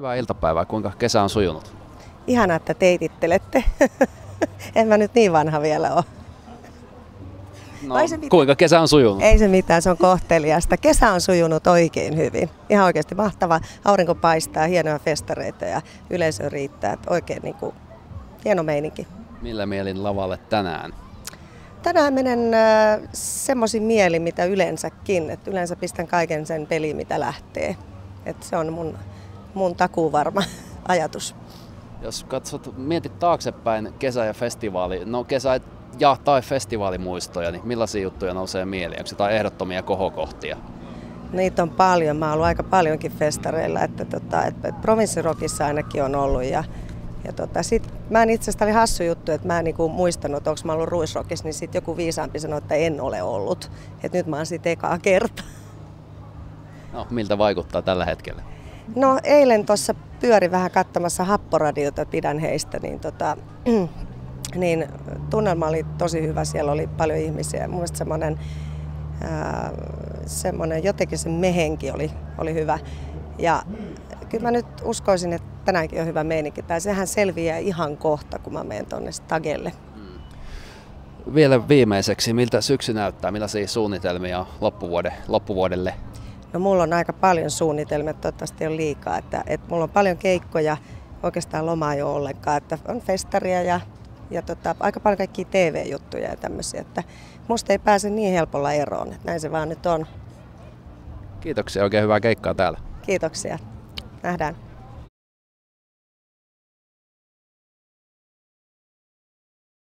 Hyvää iltapäivää. Kuinka kesä on sujunut? Ihanaa, että teitittelette. En mä nyt niin vanha vielä ole. No, kuinka kesä on sujunut? Ei se mitään, se on kohteliasta. Kesä on sujunut oikein hyvin. Ihan oikeasti mahtavaa. Aurinko paistaa, hienoja festareita ja yleisö riittää. Oikein hieno meininki. Millä mielin lavalle tänään? Tänään menen semmoisin mielin, mitä yleensäkin. Et yleensä pistän kaiken sen peliin, mitä lähtee. Et se on mun takuuvarma ajatus. Jos mietit taaksepäin kesä tai festivaalimuistoja, niin millaisia juttuja nousee mieleen? Onko jotain ehdottomia kohokohtia? Niitä on paljon. Mä oon ollut aika paljonkin festareilla. Provinssirokissa ainakin on ollut. Mä en itse asiassa, oli hassu juttu, että mä en muistanut, että onko mä ollut Ruisrockissa, niin sitten joku viisaampi sanoi, että en ole ollut. Et nyt mä oon siitä ekaa kertaa. No, miltä vaikuttaa tällä hetkellä? No eilen tuossa pyörin vähän katsomassa Happoradiota, pidän heistä, niin tunnelma oli tosi hyvä, siellä oli paljon ihmisiä. Mun mielestä semmoinen jotenkin se mehenki oli hyvä. Ja kyllä mä nyt uskoisin, että tänäänkin on hyvä meininki. Tai sehän selviää ihan kohta, kun mä menen tuonne Stagelle. Vielä viimeiseksi, miltä syksy näyttää? Millaisia suunnitelmia on loppuvuodelle? No mulla on aika paljon suunnitelmia, toivottavasti on liikaa. Että mulla on paljon keikkoja, oikeastaan lomaa ei ole ollenkaan. Että on festaria ja aika paljon kaikkia TV-juttuja ja tämmöisiä. Että musta ei pääse niin helpolla eroon. Että näin se vaan nyt on. Kiitoksia, oikein hyvää keikkaa täällä. Kiitoksia. Nähdään.